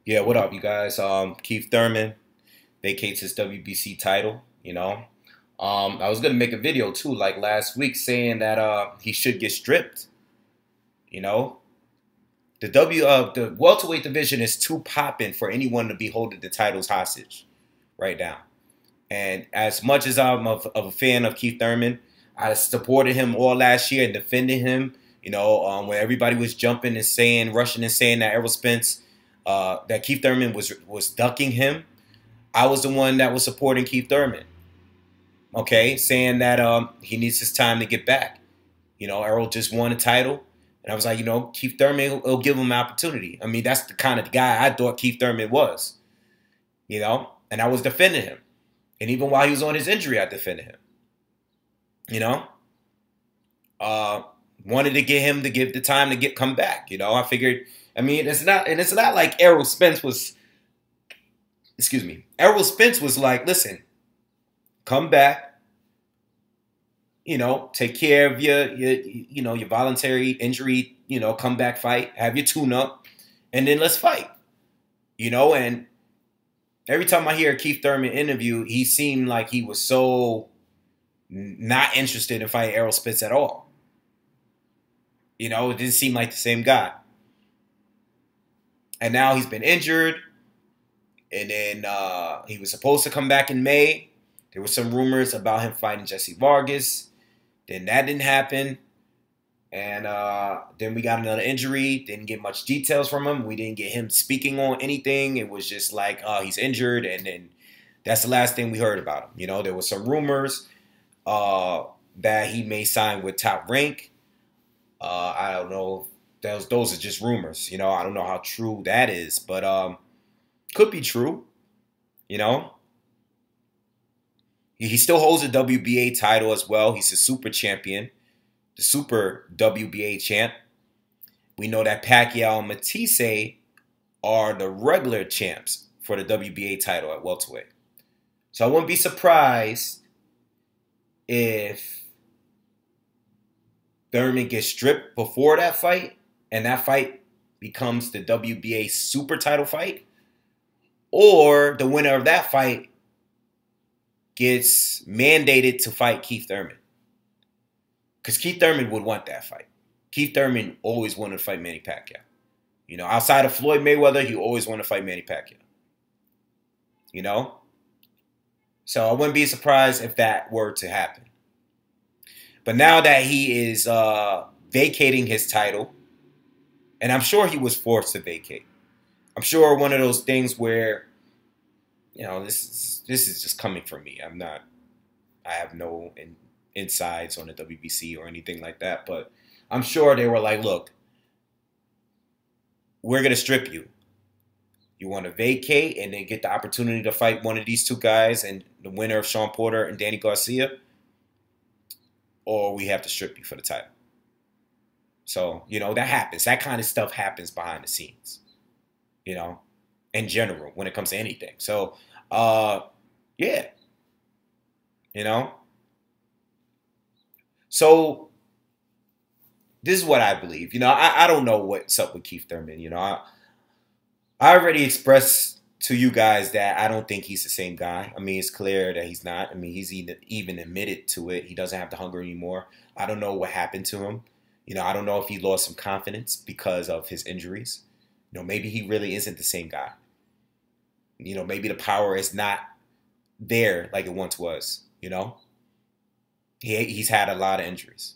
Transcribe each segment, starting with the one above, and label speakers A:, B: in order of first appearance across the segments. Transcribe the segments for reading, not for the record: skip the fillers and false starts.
A: Yeah, what up, you guys? Keith Thurman vacates his WBC title. I was gonna make a video too, like last week, saying that he should get stripped. You know, the welterweight division is too popping for anyone to be holding the titles hostage right now. And as much as I'm of a fan of Keith Thurman, I supported him all last year and defended him. When everybody was jumping and saying, rushing and saying that Errol Spence, that Keith Thurman was ducking him. I was the one that was supporting Keith Thurman. Okay, saying that he needs his time to get back. Errol just won a title, and I was like, Keith Thurman will give him an opportunity. I mean, that's the kind of guy I thought Keith Thurman was. And I was defending him. And even while he was on his injury, I defended him. You know, wanted to get him to give the time to come back. I figured. I mean, it's not like Errol Spence was. Excuse me. Errol Spence was like, listen, come back. Take care of your voluntary injury. Come back, fight, have your tune up, and then let's fight. And every time I hear a Keith Thurman interview, he seemed like he was so not interested in fighting Errol Spence at all. It didn't seem like the same guy. And now he's been injured. And then he was supposed to come back in May. There were some rumors about him fighting Jesse Vargas. Then that didn't happen. And then we got another injury. Didn't get much details from him. We didn't get him speaking on anything. It was just like, he's injured. And then that's the last thing we heard about him. There was some rumors that he may sign with Top Rank. I don't know. Those are just rumors. I don't know how true that is. But could be true. He still holds a WBA title as well. He's a super champion, the super WBA champ. We know that Pacquiao and Matisse are the regular champs for the WBA title at welterweight. So I wouldn't be surprised if Thurman gets stripped before that fight, and that fight becomes the WBA super title fight, or the winner of that fight gets mandated to fight Keith Thurman. Because Keith Thurman would want that fight. Keith Thurman always wanted to fight Manny Pacquiao. Outside of Floyd Mayweather, he always wanted to fight Manny Pacquiao. So I wouldn't be surprised if that were to happen. But now that he is vacating his title, and I'm sure he was forced to vacate. I'm sure one of those things where, this is just coming from me. I have no insides on the WBC or anything like that, but I'm sure they were like, look, we're going to strip you. You want to vacate and then get the opportunity to fight one of these two guys and the winner of Sean Porter and Danny Garcia, or we have to strip you for the title. So, that happens. That kind of stuff happens behind the scenes, in general, when it comes to anything. So, yeah. So, this is what I believe. I don't know what's up with Keith Thurman. I already expressed to you guys that I don't think he's the same guy. I mean, it's clear that he's not. I mean, he's even admitted to it. He doesn't have the hunger anymore. I don't know what happened to him. I don't know if he lost some confidence because of his injuries. Maybe he really isn't the same guy. Maybe the power is not there like it once was. He's had a lot of injuries.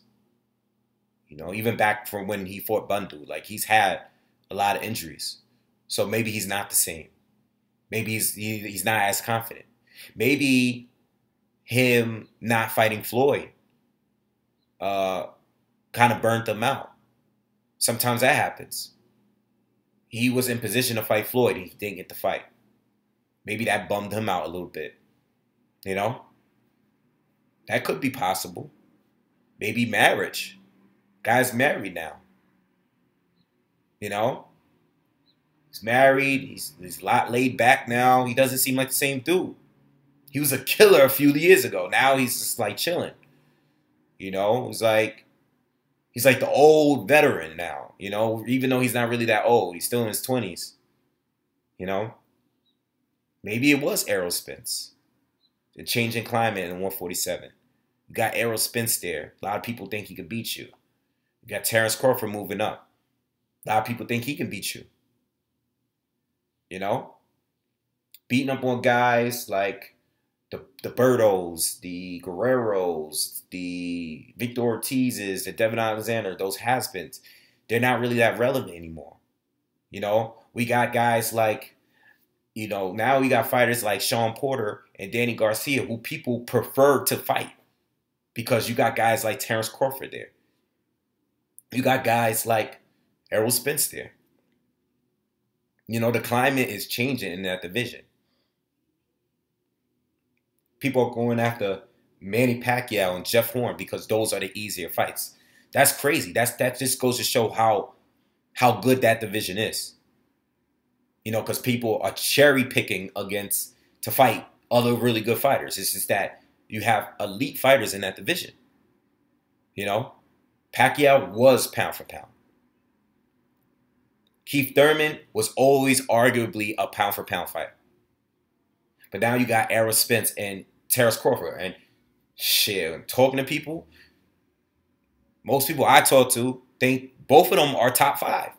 A: Even back from when he fought Bundu, like he's had a lot of injuries. So maybe he's not the same. Maybe he's not as confident. Maybe him not fighting Floyd kind of burnt him out. Sometimes that happens. He was in position to fight Floyd. He didn't get the fight. Maybe that bummed him out a little bit. That could be possible. Maybe marriage. Guy's married now. He's married. He's a lot laid back now. He doesn't seem like the same dude. He was a killer a few years ago. Now he's just like chilling. It's like he's like the old veteran now. Even though he's not really that old, he's still in his 20s. You know, maybe it was Errol Spence. The changing climate in 147. You got Errol Spence there. A lot of people think he could beat you. You got Terrence Crawford moving up. A lot of people think he can beat you. You know, beating up on guys like the Birdos, the Guerreros, the Victor Ortizes, the Devin Alexander, those has-beens. They're not really that relevant anymore. You know, we got guys like, you know, now we got fighters like Sean Porter and Danny Garcia who people prefer to fight because you got guys like Terrence Crawford there. You got guys like Errol Spence there. You know, the climate is changing in that division. People are going after Manny Pacquiao and Jeff Horn because those are the easier fights. That's crazy. That just goes to show how good that division is. You know, because people are cherry picking to fight other really good fighters. It's just that you have elite fighters in that division. You know, Pacquiao was pound for pound. Keith Thurman was always arguably a pound for pound fighter. But now you got Errol Spence and Terrence Crawford. And shit, talking to people, most people I talk to think both of them are top 5.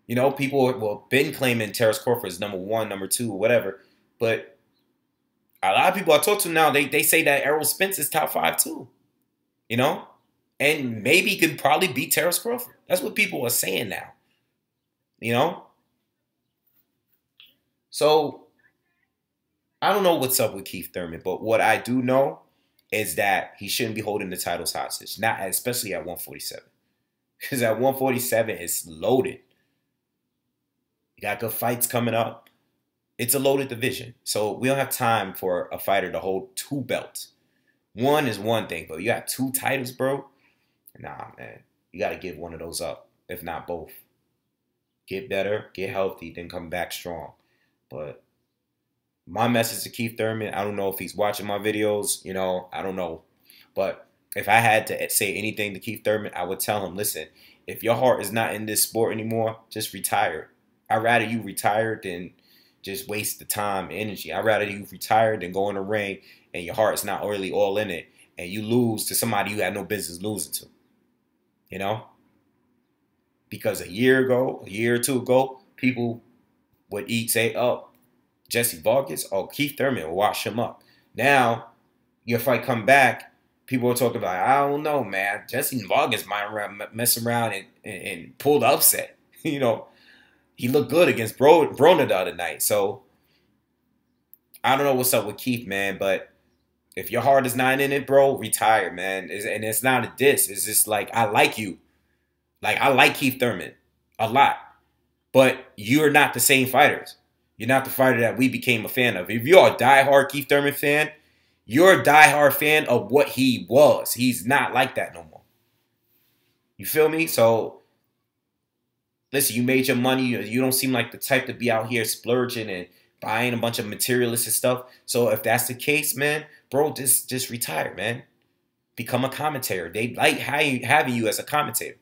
A: You know, people have been claiming Terrence Crawford is number 1, number 2, or whatever. But a lot of people I talk to now, they say that Errol Spence is top 5 too. You know? And maybe he could probably beat Terrence Crawford. That's what people are saying now. You know? So, I don't know what's up with Keith Thurman, but what I do know is that he shouldn't be holding the titles hostage, especially at 147. Because at 147, it's loaded. You got good fights coming up. It's a loaded division. So we don't have time for a fighter to hold 2 belts. One is one thing, but you got 2 titles, bro. Nah, man. You got to give one of those up, if not both. Get better, get healthy, then come back strong. But my message to Keith Thurman, I don't know if he's watching my videos, you know, I don't know. But if I had to say anything to Keith Thurman, I would tell him, listen, if your heart is not in this sport anymore, just retire. I'd rather you retire than just waste the time and energy. I'd rather you retire than go in the ring and your heart's not really all in it and you lose to somebody you had no business losing to. You know? Because a year or 2 ago, people would say, oh, Jesse Vargas, oh, Keith Thurman will wash him up. Now, your fight come back, people are talking about, I don't know, man. Jesse Vargas might mess around and pull the upset. You know, he looked good against Broner the other night. So, I don't know what's up with Keith, man, but if your heart is not in it, bro, retire, man. And it's not a diss. It's just like, I like you. Like, I like Keith Thurman a lot. But you're not the same fighters. You're not the fighter that we became a fan of. If you're a diehard Keith Thurman fan, you're a diehard fan of what he was. He's not like that no more. You feel me? So, listen, you made your money. You don't seem like the type to be out here splurging and buying a bunch of materialistic stuff. So, if that's the case, man, bro, just retire, man. Become a commentator. They like having you as a commentator.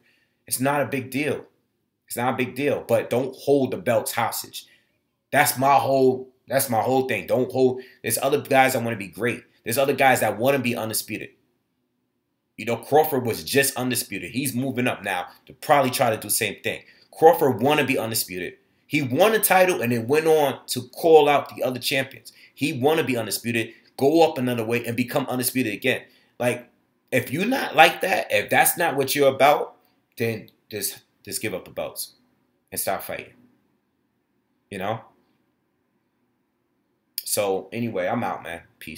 A: It's not a big deal. It's not a big deal. But don't hold the belts hostage. That's my whole thing. Don't hold. There's other guys that want to be great. There's other guys that want to be undisputed. You know, Crawford was just undisputed. He's moving up now to probably try to do the same thing. Crawford want to be undisputed. He won a title and then went on to call out the other champions. He want to be undisputed, go up another way, and become undisputed again. Like, if you're not like that, if that's not what you're about, then just give up the belts and stop fighting. You know? So, anyway, I'm out, man. Peace.